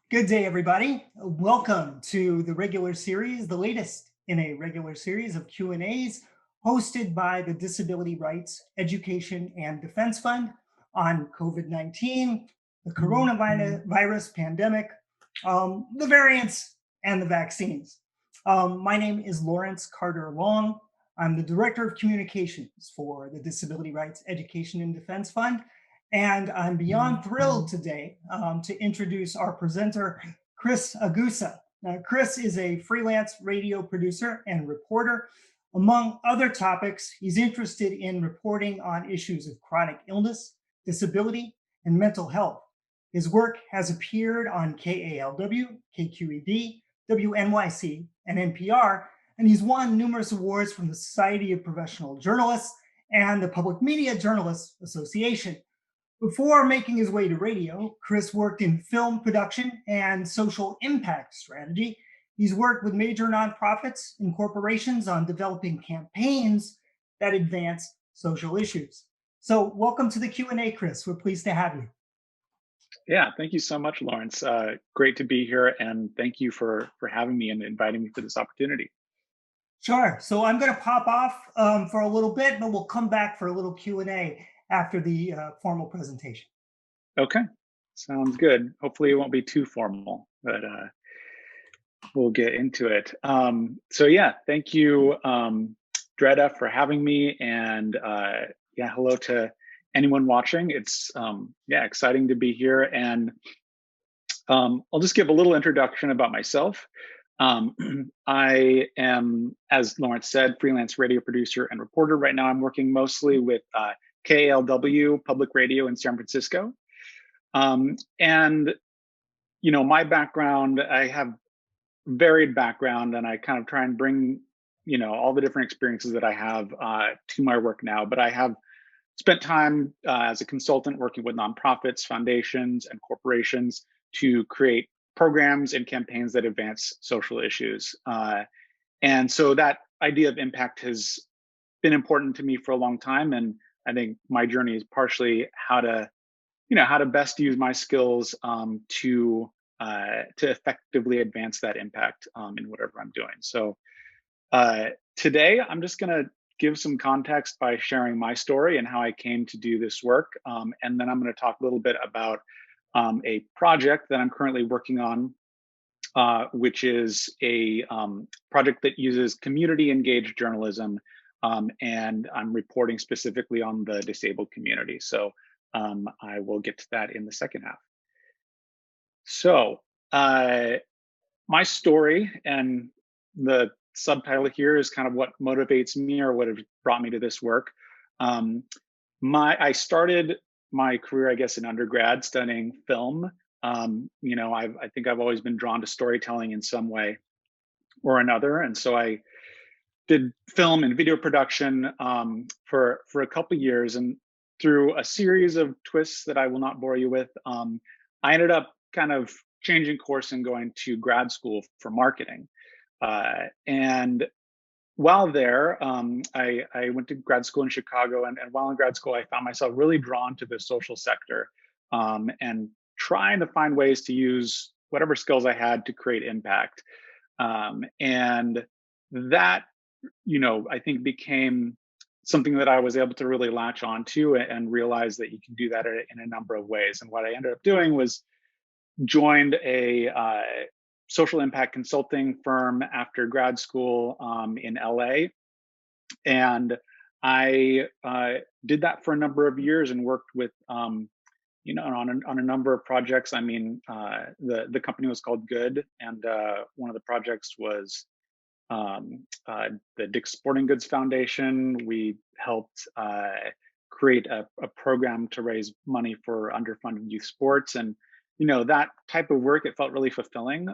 Good day, everybody. Welcome to the regular series, the latest in a regular series of Q&As hosted by the Disability Rights Education and Defense Fund on COVID-19, the coronavirus pandemic, the variants, and the vaccines. My name is Lawrence Carter Long. I'm the Director of Communications for the Disability Rights Education and Defense Fund, and I'm beyond thrilled today to introduce our presenter, Chris Egusa. Now, Chris is a freelance radio producer and reporter. Among other topics, he's interested in reporting on issues of chronic illness, disability, and mental health. His work has appeared on KALW, KQED, WNYC, and NPR, and he's won numerous awards from the Society of Professional Journalists and the Public Media Journalists Association. Before making his way to radio, Chris worked in film production and social impact strategy. He's worked with major nonprofits and corporations on developing campaigns that advance social issues. So welcome to the Q&A, Chris. We're pleased to have you. Yeah, thank you so much, Lawrence. Great to be here, and thank you for having me and inviting me for this opportunity. Sure. So I'm going to pop off for a little bit, but we'll come back for a little Q&A after the formal presentation. Okay, sounds good. Hopefully, it won't be too formal, but we'll get into it. So yeah, thank you, Dreda, for having me, and yeah, hello to anyone watching. It's yeah, exciting to be here, and I'll just give a little introduction about myself. Um, I am, as Lawrence said, freelance radio producer and reporter. Right now, I'm working mostly with KALW Public Radio in San Francisco. And, you know, my background, I have varied background, and I kind of try and bring, you know, all the different experiences that I have to my work now. But I have spent time as a consultant working with nonprofits, foundations, and corporations to create programs and campaigns that advance social issues. And so that idea of impact has been important to me for a long time. And I think my journey is partially how to, you know, how to best use my skills to effectively advance that impact in whatever I'm doing. So today, I'm just going to give some context by sharing my story and how I came to do this work. And then I'm going to talk a little bit about a project that I'm currently working on, which is a project that uses community engaged journalism. And I'm reporting specifically on the disabled community. So I will get to that in the second half. So, my story and the subtitle here is kind of what motivates me or what has brought me to this work. Um, I started my career, I guess, in undergrad studying film. You know, I think I've always been drawn to storytelling in some way or another, and so I did film and video production for a couple years, and through a series of twists that I will not bore you with, I ended up kind of changing course and going to grad school for marketing. And while there, I went to grad school in Chicago, and while in grad school, I found myself really drawn to the social sector and trying to find ways to use whatever skills I had to create impact. And that, you know, I think became something that I was able to really latch onto and realize that you can do that in a number of ways. And what I ended up doing was joined a social impact consulting firm after grad school in LA. And I did that for a number of years and worked with, you know, on a number of projects. I mean, the company was called Good, and one of the projects was the Dick's Sporting Goods Foundation. We helped create a program to raise money for underfunded youth sports, and you know that type of work. It felt really fulfilling,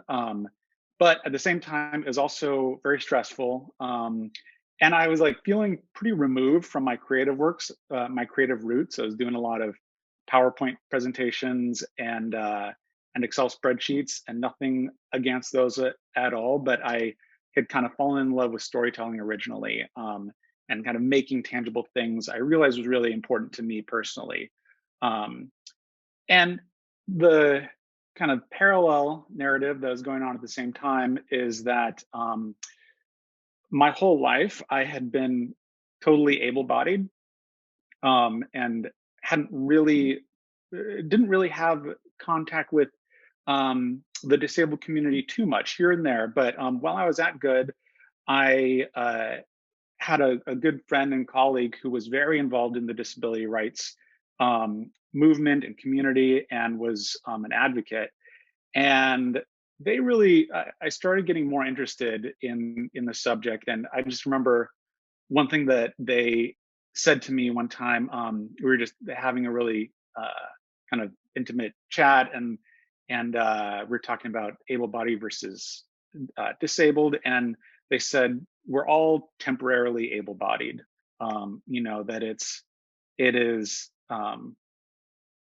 but at the same time, it was also very stressful. And I was like feeling pretty removed from my creative works, my creative roots. I was doing a lot of PowerPoint presentations and Excel spreadsheets, and nothing against those at all. But I had kind of fallen in love with storytelling originally, and kind of making tangible things I realized was really important to me personally. And the kind of parallel narrative that was going on at the same time is that my whole life I had been totally able-bodied, and hadn't really didn't really have contact with the disabled community too much here and there. But while I was at Good, I had a good friend and colleague who was very involved in the disability rights movement and community, and was an advocate. And they really, I started getting more interested in the subject. And I just remember one thing that they said to me one time. We were just having a really kind of intimate chat, and we're talking about able-bodied versus disabled, and they said we're all temporarily able-bodied. That it is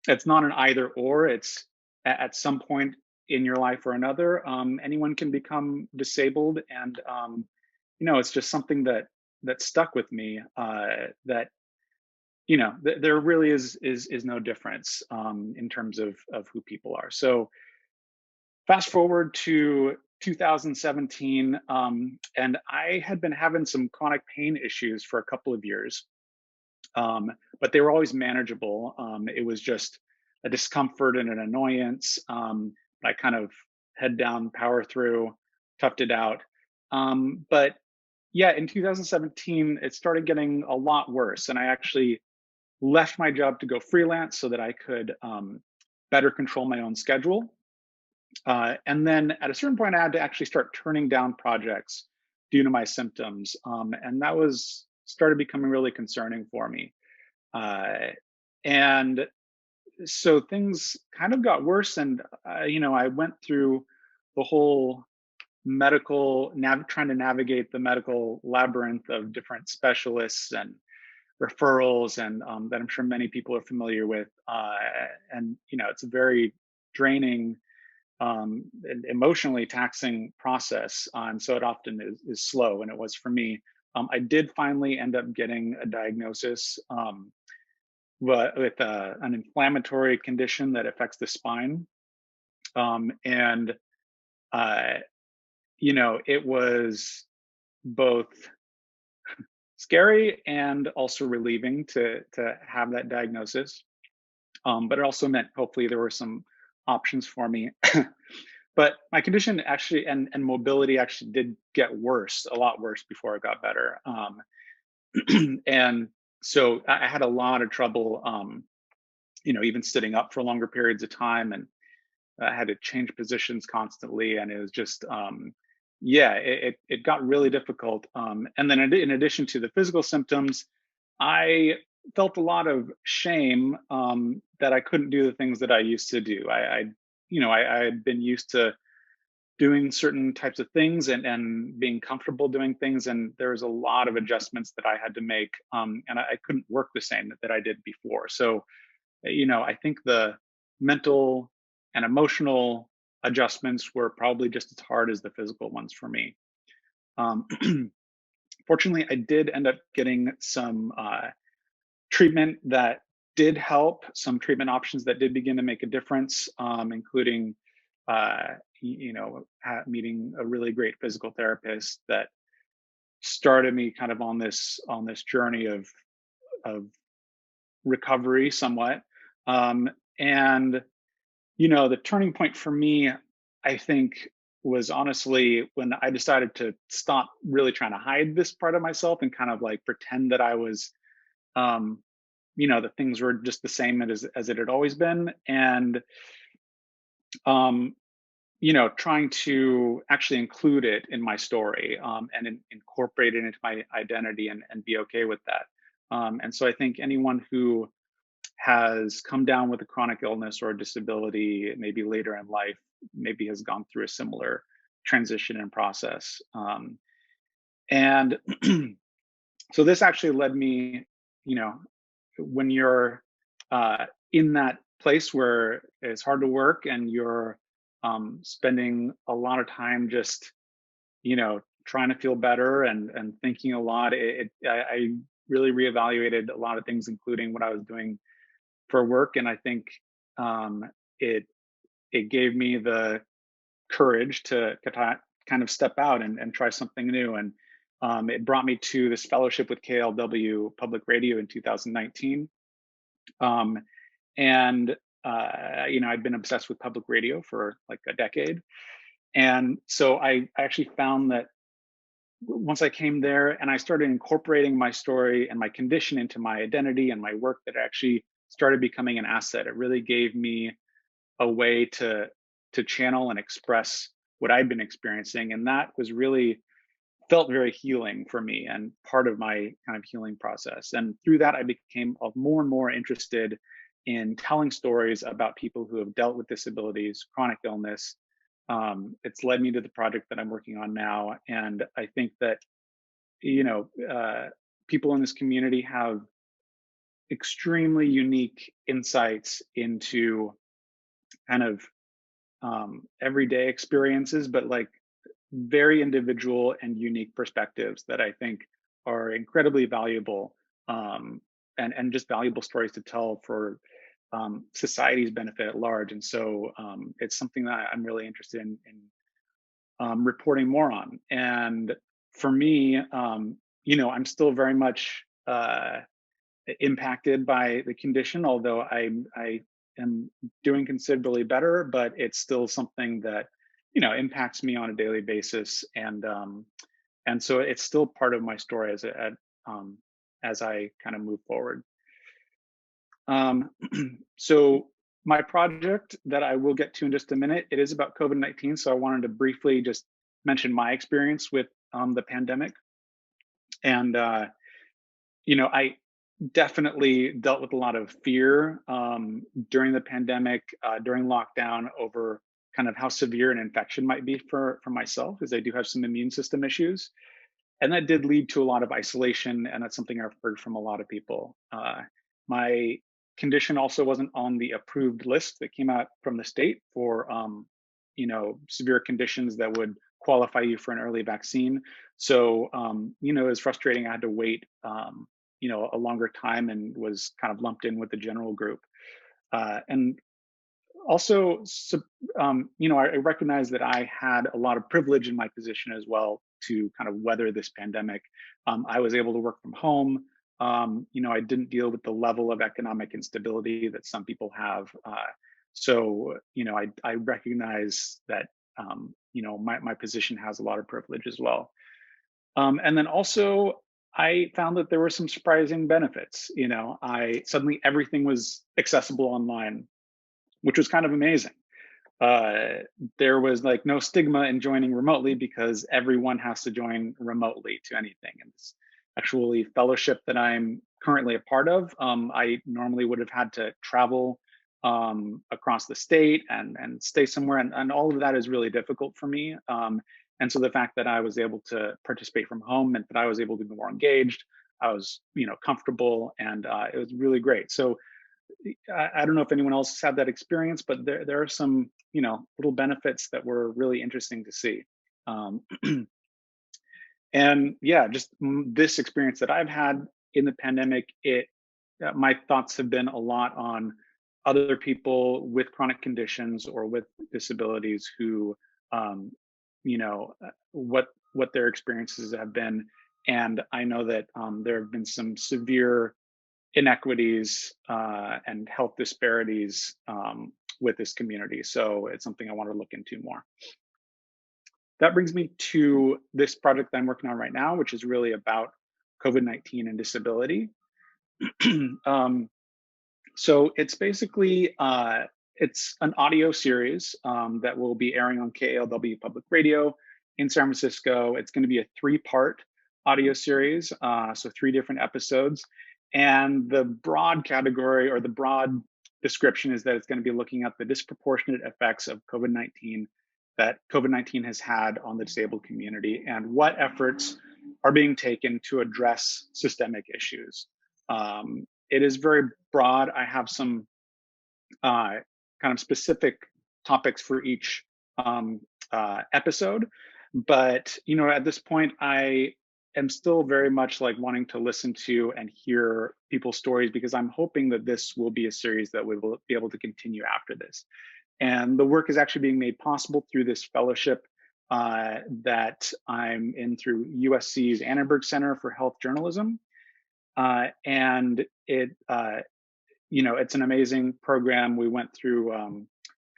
it's not an either or. It's at some point in your life or another, anyone can become disabled, and it's just something that stuck with me. That there really is no difference in terms of who people are. So fast forward to 2017, and I had been having some chronic pain issues for a couple of years, but they were always manageable. It was just a discomfort and an annoyance. I kind of head down, power through, toughed it out. But yeah, in 2017, it started getting a lot worse, and I actually left my job to go freelance so that I could better control my own schedule. And then at a certain point, I had to actually start turning down projects due to my symptoms, and that was started becoming really concerning for me. Uh, and so things kind of got worse, and I went through the whole trying to navigate the medical labyrinth of different specialists and referrals, and that I'm sure many people are familiar with. And it's a very draining and emotionally taxing process, and so it often is slow, and it was for me. I did finally end up getting a diagnosis, with an inflammatory condition that affects the spine, and uh, it was both scary and also relieving to have that diagnosis. But it also meant hopefully there were some options for me. But my condition actually and mobility actually did get worse, a lot worse before it got better. And so I had a lot of trouble, even sitting up for longer periods of time, and I had to change positions constantly, and it was just, yeah, it got really difficult. And then in addition to the physical symptoms, I felt a lot of shame that I couldn't do the things that I used to do. I had been used to doing certain types of things, and being comfortable doing things, and there was a lot of adjustments that I had to make, and I couldn't work the same that I did before. So I think the mental and emotional adjustments were probably just as hard as the physical ones for me. Um, Fortunately, I did end up getting some treatment that did help, some treatment options that did begin to make a difference, including, meeting a really great physical therapist that started me kind of on this journey of recovery somewhat. And the turning point for me, I think, was honestly when I decided to stop really trying to hide this part of myself and kind of like pretend that I was, um, that things were just the same as it had always been. And, um, trying to actually include it in my story, and incorporate it into my identity, and be okay with that. And so I think anyone who has come down with a chronic illness or a disability, maybe later in life, maybe has gone through a similar transition and process. And so this actually led me, you know, when you're in that place where it's hard to work, and you're spending a lot of time just, trying to feel better, and thinking a lot, I really reevaluated a lot of things, including what I was doing for work. And I think it it gave me the courage to kind of step out and try something new. And it brought me to this fellowship with KLW Public Radio in 2019. Um, and I'd been obsessed with public radio for like a decade. And so I actually found that once I came there and I started incorporating my story and my condition into my identity and my work, that actually started becoming an asset. It really gave me a way to channel and express what I'd been experiencing, and that was really felt very healing for me and part of my kind of healing process. And through that, I became more and more interested in telling stories about people who have dealt with disabilities, chronic illness. It's led me to the project that I'm working on now, and I think that you know people in this community have extremely unique insights into kind of everyday experiences, but like very individual and unique perspectives that I think are incredibly valuable, and just valuable stories to tell for society's benefit at large. And so it's something that I'm really interested in reporting more on. And for me, I'm still very much impacted by the condition, although I am doing considerably better, but it's still something that impacts me on a daily basis, and so it's still part of my story um, as I kind of move forward. Um, so my project that I will get to in just a minute, it is about COVID-19. So I wanted to briefly just mention my experience with the pandemic, and I definitely dealt with a lot of fear during the pandemic, during lockdown, over kind of how severe an infection might be for myself, because I do have some immune system issues, and that did lead to a lot of isolation, and that's something I've heard from a lot of people. My condition also wasn't on the approved list that came out from the state for severe conditions that would qualify you for an early vaccine. So it was frustrating. I had to wait a longer time and was kind of lumped in with the general group. And also, I recognize that I had a lot of privilege in my position as well to kind of weather this pandemic. I was able to work from home. I didn't deal with the level of economic instability that some people have. I recognize that, my position has a lot of privilege as well. And then also, I found that there were some surprising benefits. I suddenly everything was accessible online, which was kind of amazing. Uh, there was like no stigma in joining remotely because everyone has to join remotely to anything. And this actually fellowship that I'm currently a part of, I normally would have had to travel across the state and stay somewhere, and all of that is really difficult for me. And so the fact that I was able to participate from home meant that I was able to be more engaged. I was, comfortable, and it was really great. So I don't know if anyone else had that experience, but there are some little benefits that were really interesting to see. Um, and yeah, just this experience that I've had in the pandemic, my thoughts have been a lot on other people with chronic conditions or with disabilities who, what their experiences have been. And I know that there have been some severe inequities and health disparities with this community. So it's something I want to look into more. That brings me to this project that I'm working on right now, which is really about COVID-19 and disability. um, so it's basically it's an audio series that will be airing on KALW Public Radio in San Francisco. It's going to be a 3-part audio series, so 3 different episodes. And the broad category, or the broad description, is that it's going to be looking at the disproportionate effects of COVID-19 that COVID-19 has had on the disabled community, and what efforts are being taken to address systemic issues. It is very broad. I have some kind of specific topics for each episode, but at this point, I am still very much like wanting to listen to and hear people's stories, because I'm hoping that this will be a series that we will be able to continue after this. And the work is actually being made possible through this fellowship that I'm in through USC's Annenberg Center for Health Journalism. And it's an amazing program. We went through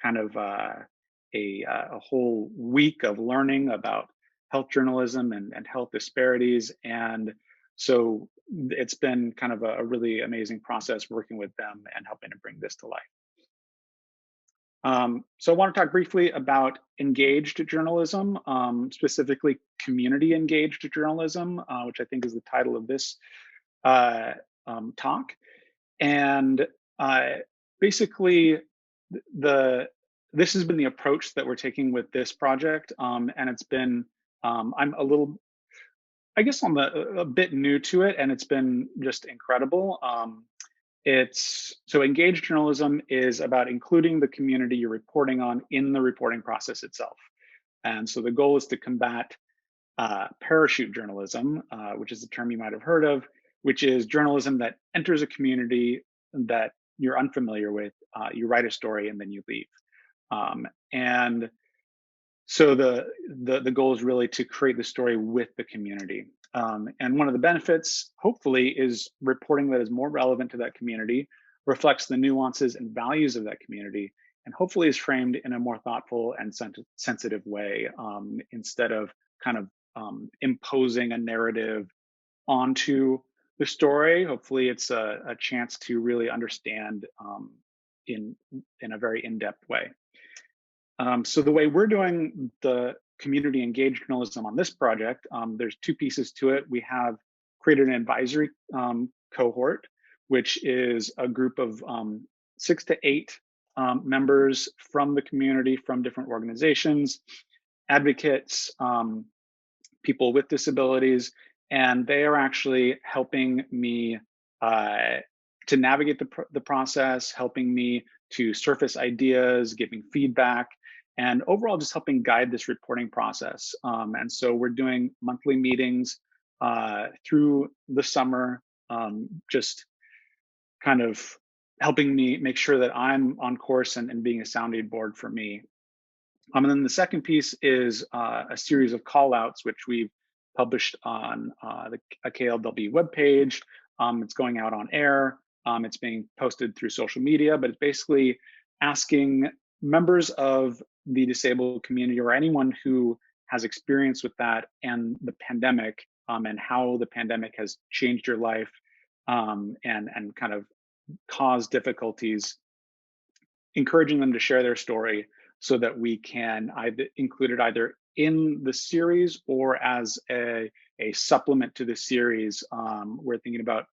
kind of a whole week of learning about health journalism and health disparities. And so it's been kind of a really amazing process working with them and helping to bring this to life. So I want to talk briefly about engaged journalism, specifically community engaged journalism, which I think is the title of this uh, talk. And uh, basically, the this has been the approach that we're taking with this project, and it's been I'm a little, I guess, I'm a bit new to it, and it's been just incredible. It's so engaged journalism is about including the community you're reporting on in the reporting process itself. And so the goal is to combat parachute journalism, which is a term you might have heard of, which is journalism that enters a community that you're unfamiliar with. You write a story and then you leave. And so the goal is really to create the story with the community. And one of the benefits, hopefully, is reporting that is more relevant to that community, reflects the nuances and values of that community, and hopefully is framed in a more thoughtful and sensitive way, instead of kind of imposing a narrative onto the story. Hopefully, it's a chance to really understand in in a very in-depth way. So the way we're doing the community engaged journalism on this project, there's two pieces to it. We have created an advisory cohort, which is a group of 6 to 8 members from the community, from different organizations, advocates, people with disabilities, and they are actually helping me uh, to navigate the process, helping me to surface ideas, giving feedback, and overall just helping guide this reporting process. And so we're doing monthly meetings through the summer, just kind of helping me make sure that I'm on course and being a sounding board for me. And then the second piece is a series of call outs, which we've published on a KLW webpage. It's going out on air. It's being posted through social media, but it's basically asking members of the disabled community or anyone who has experience with that and the pandemic, and how the pandemic has changed your life, and kind of caused difficulties, encouraging them to share their story so that we can either include it either in the series or as a supplement to the series. We're thinking about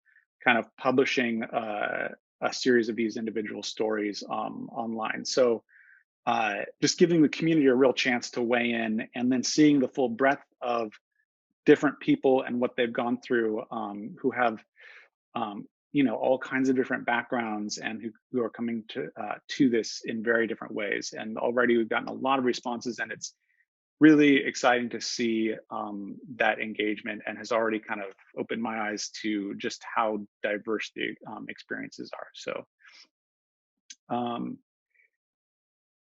kind of publishing a series of these individual stories online. So just giving the community a real chance to weigh in, and then seeing the full breadth of different people and what they've gone through, who have all kinds of different backgrounds, and who are coming to this in very different ways. And already we've gotten a lot of responses, and it's really exciting to see that engagement, and has already kind of opened my eyes to just how diverse the experiences are. Um,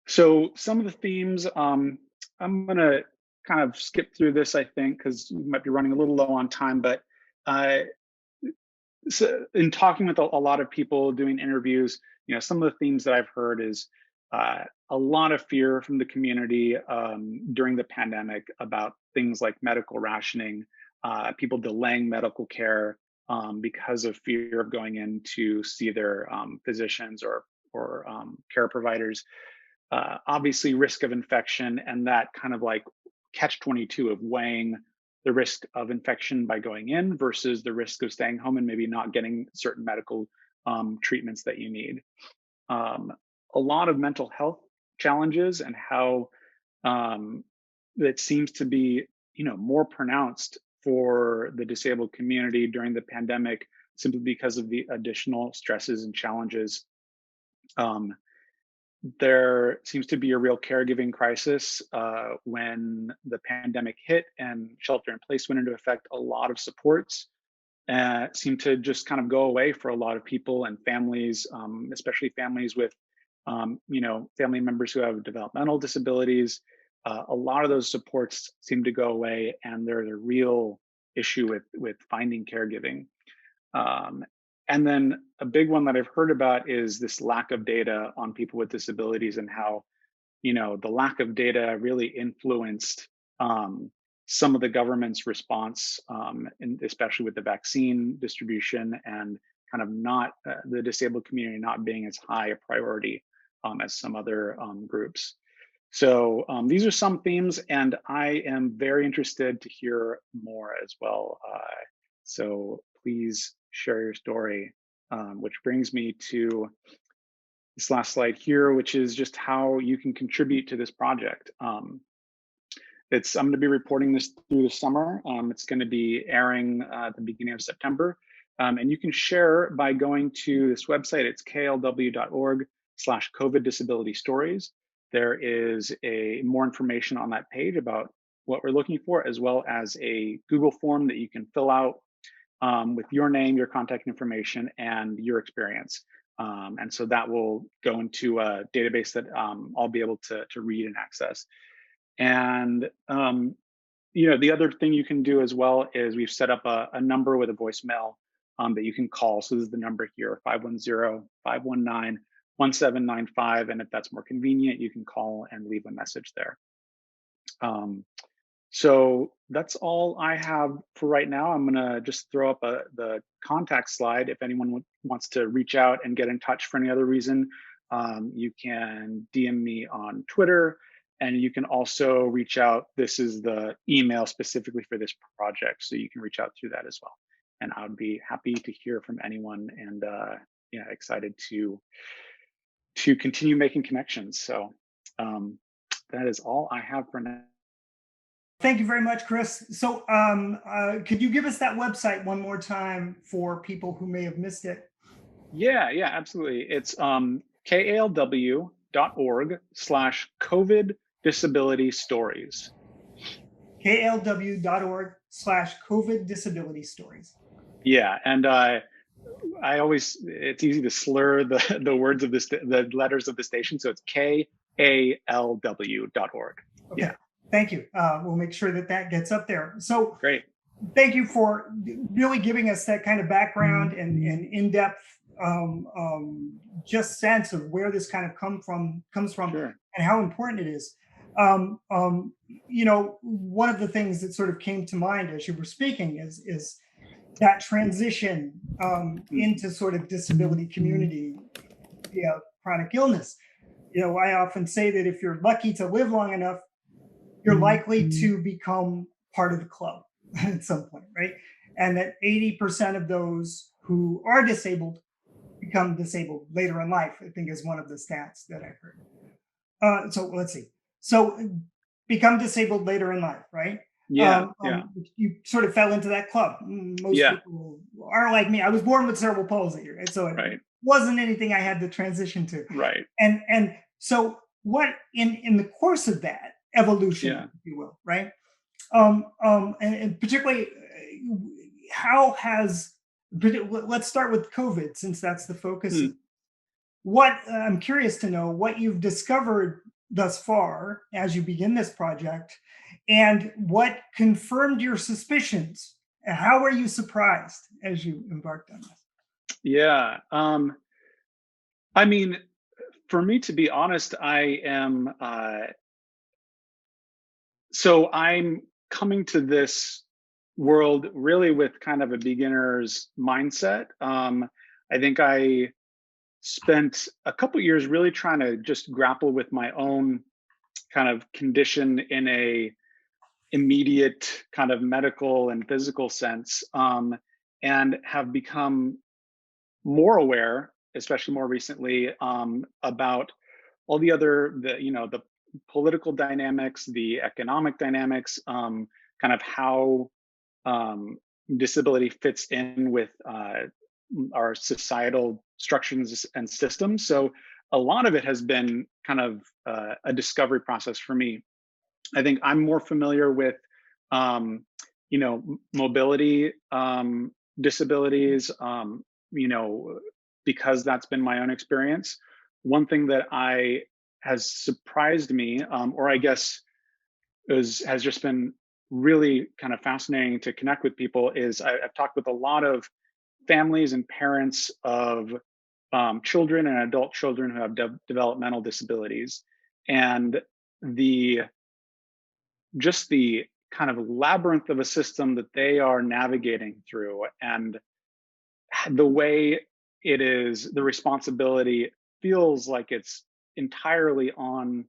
so some of the themes, I'm going to kind of skip through this, I think, because we might be running a little low on time, but uh, so in talking with a lot of people, doing interviews, some of the themes that I've heard is a lot of fear from the community during the pandemic about things like medical rationing, people delaying medical care because of fear of going in to see their physicians or care providers. Obviously, risk of infection, and that kind of like catch 22 of weighing the risk of infection by going in versus the risk of staying home and maybe not getting certain medical treatments that you need. Um, a lot of mental health challenges, and how that seems to be, more pronounced for the disabled community during the pandemic, simply because of the additional stresses and challenges. Um, there seems to be a real caregiving crisis when the pandemic hit and shelter in place went into effect. A lot of supports seem to just kind of go away for a lot of people and families, especially families with family members who have developmental disabilities. A lot of those supports seem to go away, and there's a real issue with finding caregiving. Um, and then a big one that I've heard about is this lack of data on people with disabilities, and how the lack of data really influenced some of the government's response, and especially with the vaccine distribution, and kind of not the disabled community not being as high a priority as some other groups. So these are some themes, and I am very interested to hear more as well. So please share your story, which brings me to this last slide here, which is just how you can contribute to this project. I'm going to be reporting this through the summer. It's going to be airing at the beginning of September. And you can share by going to this website. It's klw.org/COVID disability stories. There is more information on that page about what we're looking for, as well as a Google form that you can fill out with your name, your contact information, and your experience. And so that will go into a database that I'll be able to read and access. And the other thing you can do as well is we've set up a number with a voicemail that you can call. So this is the number here, 510-519-1795. And if that's more convenient, you can call and leave a message there. So that's all I have for right now. I'm gonna just throw up the contact slide. If anyone wants to reach out and get in touch for any other reason, you can DM me on Twitter, and you can also reach out. This is the email specifically for this project, so you can reach out through that as well. And I would be happy to hear from anyone, and excited to continue making connections. So that is all I have for now. Thank you very much, Chris. So could you give us that website one more time for people who may have missed it? Yeah, absolutely. It's kalw.org/COVID disability stories. kalw.org/COVID disability stories. Yeah, and it's easy to slur the words of the letters of the station, so it's kalw.org. Okay. Yeah. Thank you. We'll make sure that gets up there. So Great. thank you for really giving us that kind of background and in-depth just sense of where this kind of comes from, Sure. and how important it is. One of the things that sort of came to mind as you were speaking is that transition into sort of disability community via chronic illness. I often say that if you're lucky to live long enough, you're likely to become part of the club at some point, right? And that 80% of those who are disabled become disabled later in life, I think is one of the stats that I heard. So let's see. So become disabled later in life, right? Yeah. You sort of fell into that club. Most people are like me. I was born with cerebral palsy, right? So it wasn't anything I had to transition to. Right. And so what in the course of that evolution, if you will, right? And particularly, how has, let's start with COVID, since that's the focus. What I'm curious to know what you've discovered thus far as you begin this project, and what confirmed your suspicions. How were you surprised as you embarked on this? Yeah. I mean, for me, to be honest, I am. So I'm coming to this world really with kind of a beginner's mindset. I think I spent a couple years really trying to just grapple with my own kind of condition in a immediate kind of medical and physical sense, and have become more aware, especially more recently, about all the political dynamics, the economic dynamics, kind of how disability fits in with our societal structures and systems. So a lot of it has been kind of a discovery process for me. I think I'm more familiar with, mobility disabilities, because that's been my own experience. one thing that I has surprised me, or I guess has just been really kind of fascinating to connect with people is I've talked with a lot of families and parents of children and adult children who have developmental disabilities, and the just the kind of labyrinth of a system that they are navigating through, and the way it is, the responsibility feels like it's entirely on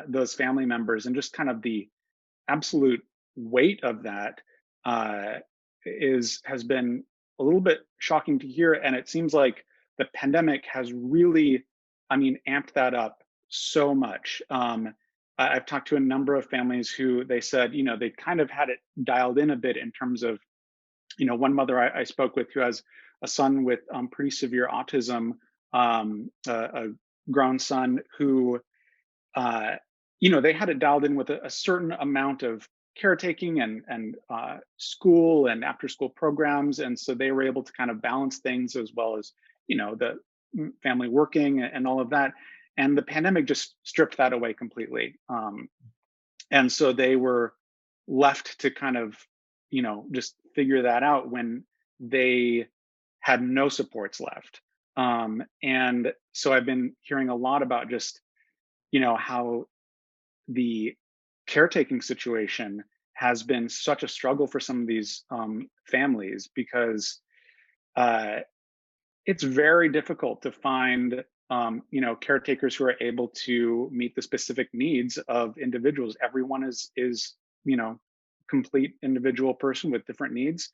those family members, and just kind of the absolute weight of that uh, is has been a little bit shocking to hear. And it seems like the pandemic has really, I mean, amped that up so much. I've talked to a number of families who they said, they kind of had it dialed in a bit in terms of, one mother I spoke with who has a son with pretty severe autism, a grown son who uh, they had it dialed in with a certain amount of caretaking and school and after school programs, and so they were able to kind of balance things as well as the family working and all of that. And the pandemic just stripped that away completely, and so they were left to kind of just figure that out when they had no supports left. And so I've been hearing a lot about just how the caretaking situation has been such a struggle for some of these families, because uh, it's very difficult to find caretakers who are able to meet the specific needs of individuals. Everyone is complete individual person with different needs,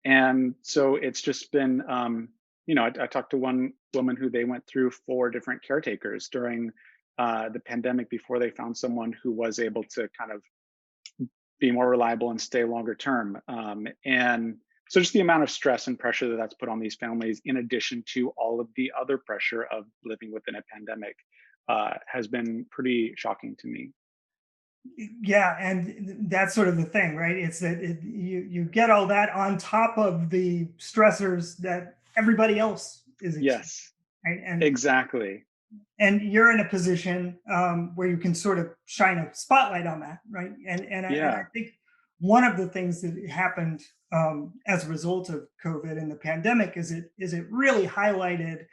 and so it's just been I talked to one woman who they went through 4 different caretakers during the pandemic before they found someone who was able to kind of be more reliable and stay longer term. And so just the amount of stress and pressure that that's put on these families, in addition to all of the other pressure of living within a pandemic, has been pretty shocking to me. Yeah, and that's sort of the thing, right? It's that you get all that on top of the stressors that everybody else is experiencing, Yes, right? exactly. And you're in a position where you can sort of shine a spotlight on that, right? And I Yeah, think one of the things that happened as a result of COVID and the pandemic is it really highlighted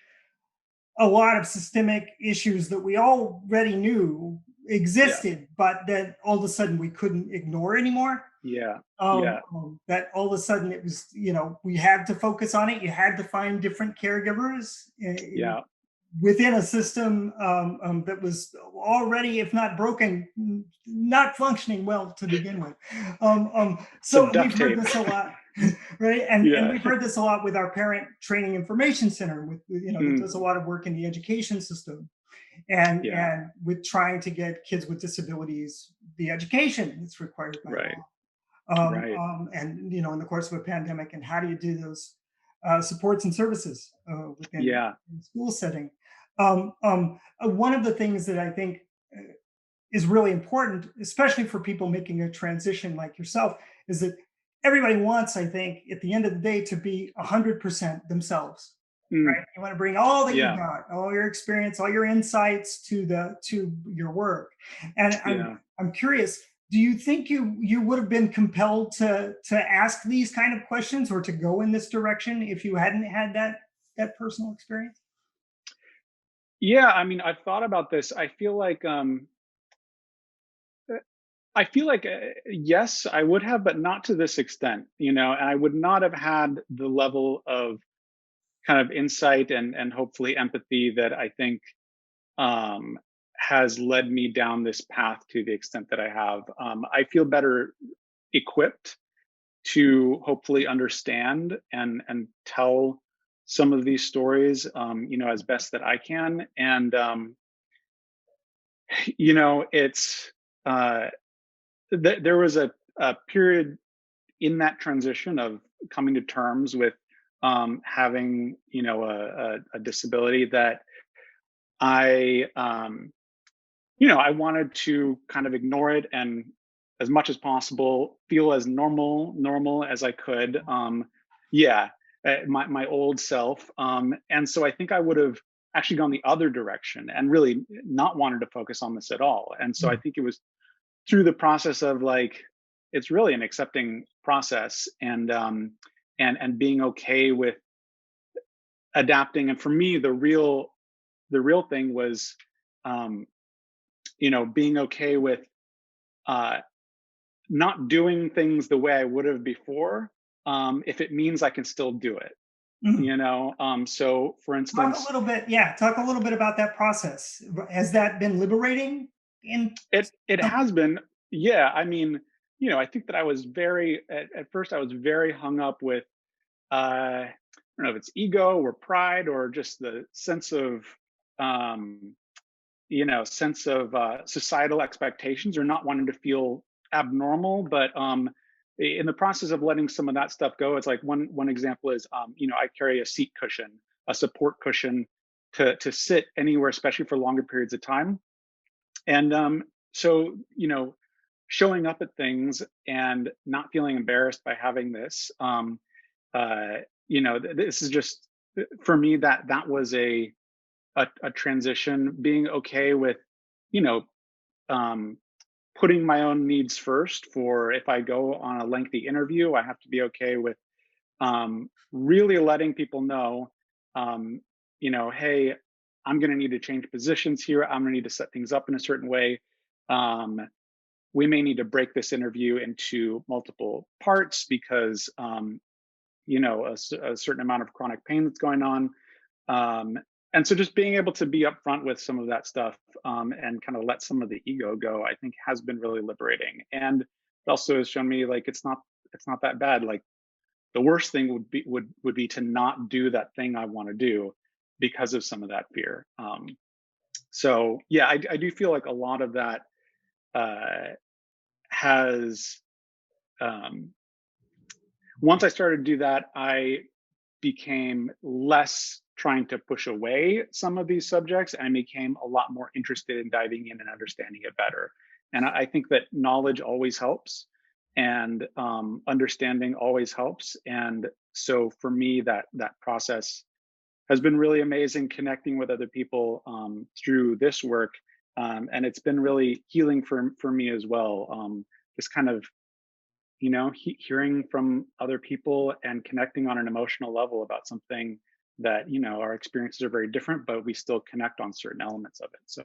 a lot of systemic issues that we already knew yeah, existed, but that all of a sudden we couldn't ignore anymore. yeah, yeah, That all of a sudden it was, we had to focus on it. You had to find different caregivers yeah. within a system that was already, if not broken, not functioning well to begin with. Some So we've duct heard tape. this a lot, right? And Yeah. we've heard this a lot with our Parent Training Information Center, that Mm, does a lot of work in the education system, and yeah. with trying to get kids with disabilities the education that's required by Right. law. Right. And in the course of a pandemic, and how do you do those supports and services within Yeah. the school setting? One of the things that I think is really important, especially for people making a transition like yourself, is that everybody wants, I think, at the end of the day, to be 100% themselves. Mm, Right? You want to bring all that you've yeah. got, all your experience, all your insights to your work. And I'm Yeah. I'm curious. Do you think you would have been compelled to ask these kind of questions or to go in this direction if you hadn't had that personal experience? Yeah, I mean, I've thought about this. I feel like yes, I would have, but not to this extent, and I would not have had the level of kind of insight and hopefully empathy that I think um, has led me down this path to the extent that I have. I feel better equipped to hopefully understand and tell some of these stories, as best that I can. And it's uh, there was a period in that transition of coming to terms with having a disability that I I wanted to kind of ignore it and as much as possible feel as normal as I could. Yeah, my old self. And so I think I would have actually gone the other direction and really not wanted to focus on this at all. And so I Mm, think it was through the process of like, it's really an accepting process, and being okay with adapting. And for me, the real thing was, um, being okay with uh, not doing things the way I would have before, if it means I can still do it. mm. So for Talk a instance, little bit, yeah, talk a little bit about that process. Has that been liberating in it some has been, yeah. I mean, I think that I was very at first I was very hung up with, I don't know if it's ego or pride or just the um, sense of societal expectations or not wanting to feel abnormal. But in the process of letting some of that stuff go, it's like one example is, I carry a seat cushion, a support cushion to sit anywhere, especially for longer periods of time. And so, showing up at things and not feeling embarrassed by having this, this is just, for me, that was a transition, being okay with, you know, um, putting my own needs first. For if I go on a lengthy interview, I have to be okay with, really letting people know, um, hey, I'm going to need to change positions here. I'm going to need to set things up in a certain way. Um, we may need to break this interview into multiple parts because, a certain amount of chronic pain that's going on. um, and so just being able to be upfront with some of that stuff, and kind of let some of the ego go, I think has been really liberating. And it also has shown me like it's not that bad. Like the worst thing would be to not do that thing I want to do because of some of that fear. So yeah, I do feel like a lot of that uh, has, um, once I started to do that, I became less trying to push away some of these subjects and became a lot more interested in diving in and understanding it better. And I think that knowledge always helps, and understanding always helps. And so for me, that process has been really amazing, connecting with other people through this work. And it's been really healing for me as well. Just kind of, hearing from other people and connecting on an emotional level about something that, our experiences are very different, but we still connect on certain elements of it. So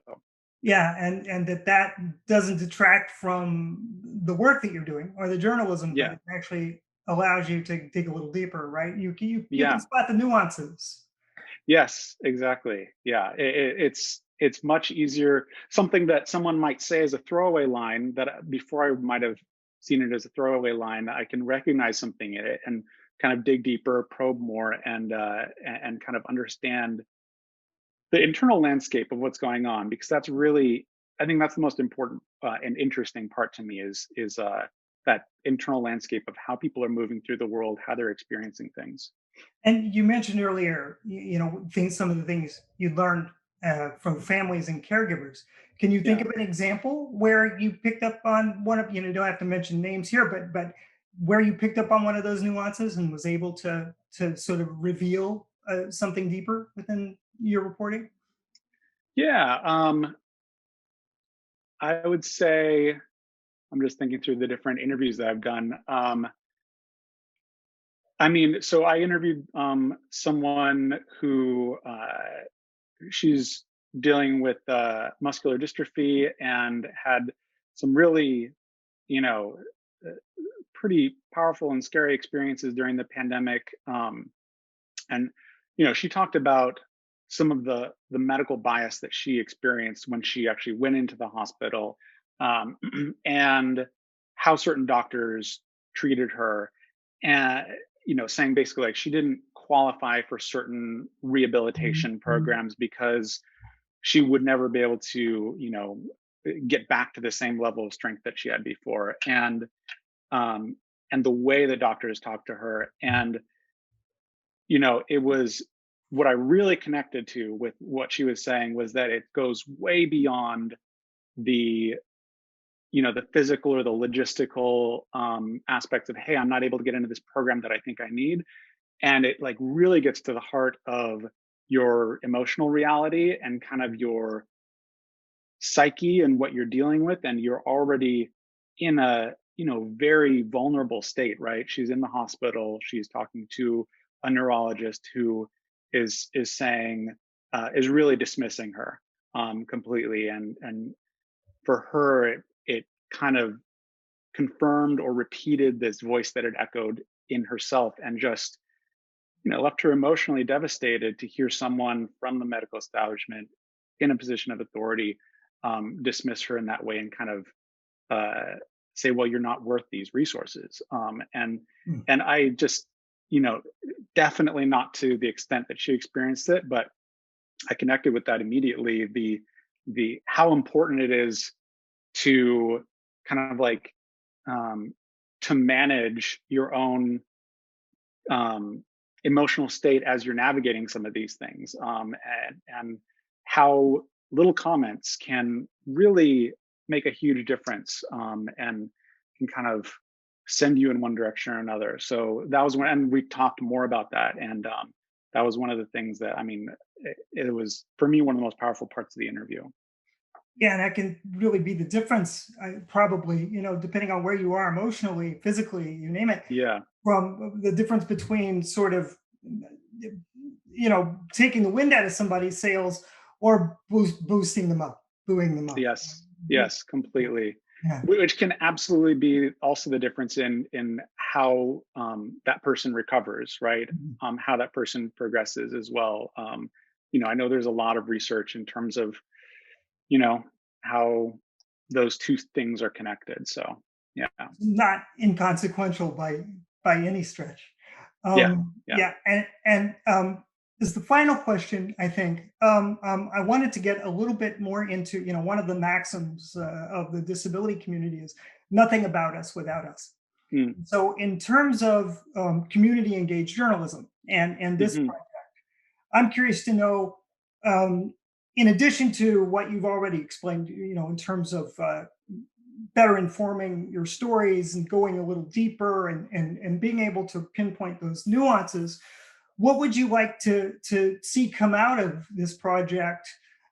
yeah, and that doesn't detract from the work that you're doing or the journalism, but yeah, it actually allows you to dig a little deeper, right? You can yeah, spot the nuances. yes, exactly. Yeah, it's much easier. Something that someone might say as a throwaway line, that before I might have seen it as a throwaway line, I can recognize something in it and kind of dig deeper, probe more, and kind of understand the internal landscape of what's going on, because that's really, I think that's the most important and interesting part to me, is that internal landscape of how people are moving through the world, how they're experiencing things. And you mentioned earlier, things, some of the things you learned from families and caregivers. Can you think Yeah, of an example where you picked up on one of, you don't have to mention names here, but where you picked up on one of those nuances and was able to sort of reveal something deeper within your reporting? yeah. I would say, I'm just thinking through the different interviews that I've done. I mean, so I interviewed someone who, she's dealing with muscular dystrophy and had some really, you know, uh, pretty powerful and scary experiences during the pandemic. And she talked about some of the medical bias that she experienced when she actually went into the hospital, um, and how certain doctors treated her, and saying basically like she didn't qualify for certain rehabilitation programs because she would never be able to get back to the same level of strength that she had before. Um, and the way the doctors talked to her, and it was, what I really connected to with what she was saying was that it goes way beyond the the physical or the logistical aspects of, hey, I'm not able to get into this program that I think I need. And it like really gets to the heart of your emotional reality and kind of your psyche and what you're dealing with, and you're already in a, very vulnerable state, right? She's in the hospital, she's talking to a neurologist who is saying, is really dismissing her completely, and for her it kind of confirmed or repeated this voice that had echoed in herself, and just, left her emotionally devastated to hear someone from the medical establishment in a position of authority dismiss her in that way, and kind of say, well, you're not worth these resources. Mm. And I just, you know definitely not to the extent that she experienced it, but I connected with that immediately. The how important it is to kind of like, um, to manage your own um, emotional state as you're navigating some of these things, and how little comments can really make a huge difference, and can kind of send you in one direction or another. So that was when, and we talked more about that, and that was one of the things that, I mean, it was for me one of the most powerful parts of the interview. Yeah, and that can really be the difference, probably, depending on where you are emotionally, physically, you name it, Yeah. from the difference between sort of, taking the wind out of somebody's sails or boosting them up, booing them up. Yes, Yeah, yes, completely. yeah. Which can absolutely be also the difference in how that person recovers, right? Mhm. How that person progresses as well. I know there's a lot of research in terms of, you know how those two things are connected. So yeah, Not inconsequential by any stretch. yeah, yeah. Yeah, and as the final question, I think I wanted to get a little bit more into, one of the maxims of the disability community is nothing about us without us. Mm, So, in terms of community engaged journalism and this hmm. project, I'm curious to know, um, in addition to what you've already explained, in terms of better informing your stories and going a little deeper and being able to pinpoint those nuances, what would you like to see come out of this project?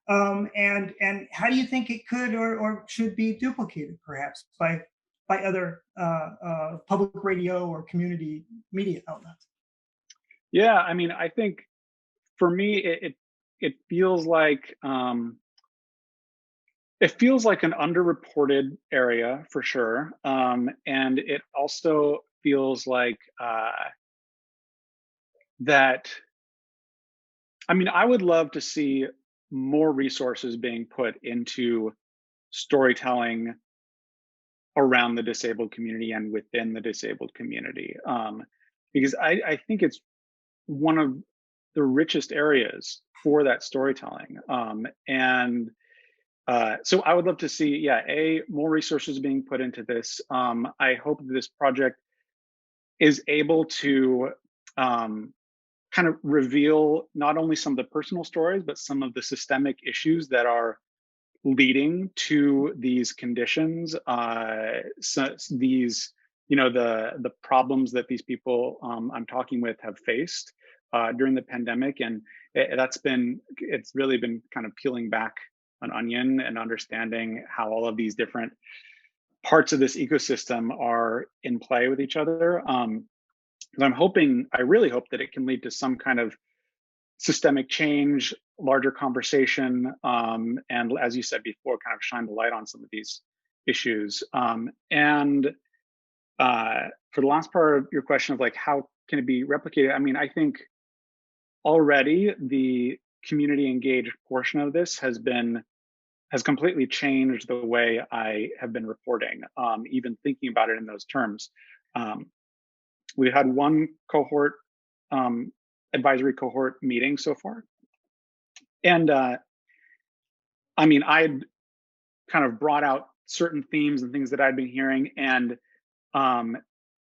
And how do you think it could or should be duplicated, perhaps by other public radio or community media outlets? Yeah, I mean, I think for me, it feels like, an underreported area for sure, and it also feels like, that. I mean, I would love to see more resources being put into storytelling around the disabled community and within the disabled community, because I think it's one of the richest areas for that storytelling, and so I would love to see, yeah, more resources being put into this. I hope that this project is able to, um, kind of reveal not only some of the personal stories, but some of the systemic issues that are leading to these conditions. So these, the problems that these people, I'm talking with, have faced during the pandemic, and it's really been kind of peeling back an onion and understanding how all of these different parts of this ecosystem are in play with each other. 'Cause I really hope that it can lead to some kind of systemic change, larger conversation, and as you said before, kind of shine the light on some of these issues. And for the last part of your question of like how can it be replicated, I mean, I think already the community engaged portion of this has completely changed the way I have been reporting, even thinking about it in those terms. Um, we had one cohort, um, advisory cohort meeting so far, and I mean, I had kind of brought out certain themes and things that I'd been hearing, and um,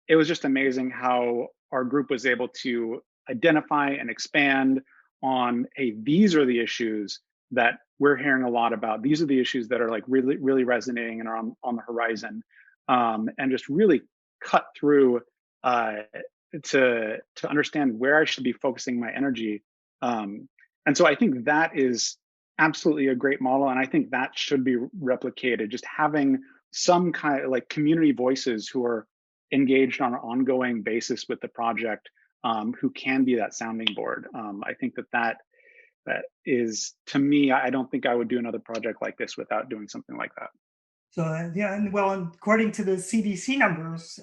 it was just amazing how our group was able to identify and expand on, hey, these are the issues that we're hearing a lot about. These are the issues that are like really, really resonating and are on the horizon, and just really cut through, uh, to understand where I should be focusing my energy. And so I think that is absolutely a great model. And I think that should be replicated, just having some kind of like community voices who are engaged on an ongoing basis with the project, who can be that sounding board. I think that is, to me, I don't think I would do another project like this without doing something like that. So yeah, and well, according to the CDC numbers,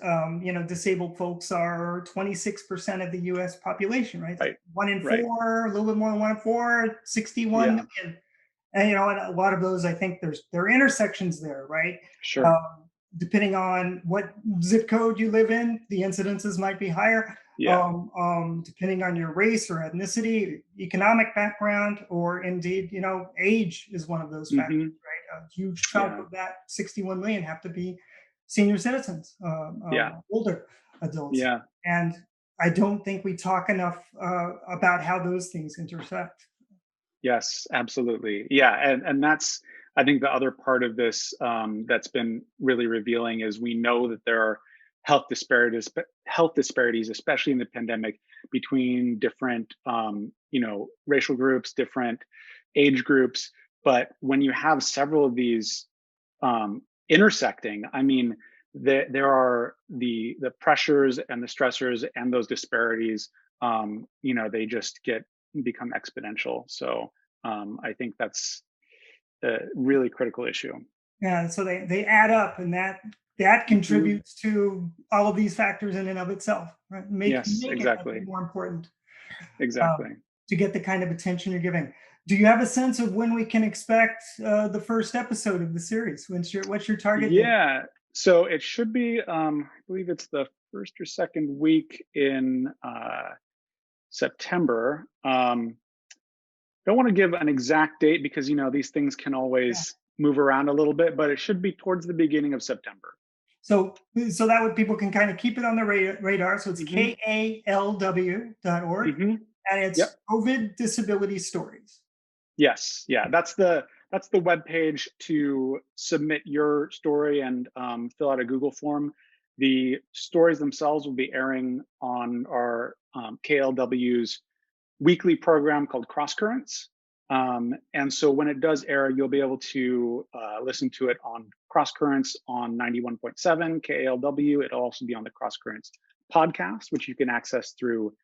disabled folks are 26% of the U.S. population, right? Right. One in Right. four, a little bit more than one in four, 61 Yeah. million. And and a lot of those, I think there are intersections there, right? Sure. Um, Depending on what zip code you live in, the incidences might be higher. Yeah. Depending on your race or ethnicity, economic background, or indeed, age is one of those factors, Hmm. right? A huge chunk Yeah. of that 61 million have to be senior citizens, Yeah. older adults, Yeah. and I don't think we talk enough about how those things intersect. Yes, absolutely. Yeah, and that's, I think, the other part of this, that's been really revealing is we know that there are health disparities, especially in the pandemic, between different racial groups, different age groups. But when you have several of these intersecting, I mean, there are the pressures and the stressors and those disparities. They just become exponential. So I think that's a really critical issue. Yeah, so they add up, and that Mhm. contributes to all of these factors in and of itself, right? Yes, Make it, I think, exactly, more important um, exactly. to get the kind of attention you're giving. Do you have a sense of when we can expect the first episode of the series? What's your target date? Yeah. So it should be, I believe it's the first or second week in September. Don't want to give an exact date because these things can Yeah. always move around a little bit, but it should be towards the beginning of September. So that would people can kind of keep it on the radar. So it's Hmm. kalw.org, Hmm. and Yep. it's COVID disability stories. Yes. Yeah. That's the web page to submit your story and fill out a Google form. The stories themselves will be airing on our KLW's weekly program called Cross Currents. And so when it does air, you'll be able to listen to it on Cross Currents on 91.7 KALW. It'll also be on the Cross Currents podcast, which you can access through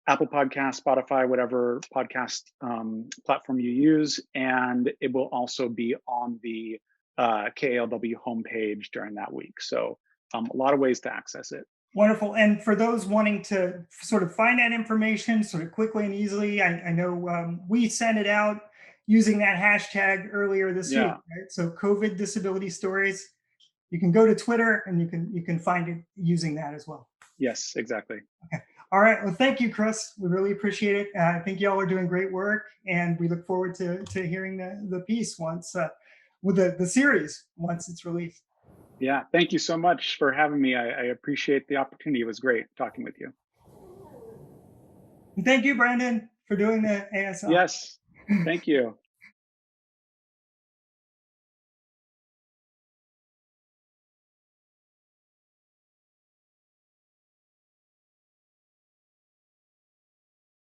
Apple Podcast, Spotify, whatever podcast platform you use. And it will also be on the KALW homepage during that week. So a lot of ways to access it. Wonderful. And for those wanting to sort of find that information sort of quickly and easily, I know we sent it out using that hashtag earlier this week, Yeah. right? So COVID disability stories. You can go to Twitter and you can find it using that as well. Yes, exactly. Okay. All right. Well, thank you, Chris. We really appreciate it. I think y'all are doing great work, and we look forward to hearing the piece once with the series once it's released. Yeah. Thank you so much for having me. I appreciate the opportunity. It was great talking with you. And thank you, Brandon, for doing the ASL. Yes. Thank you.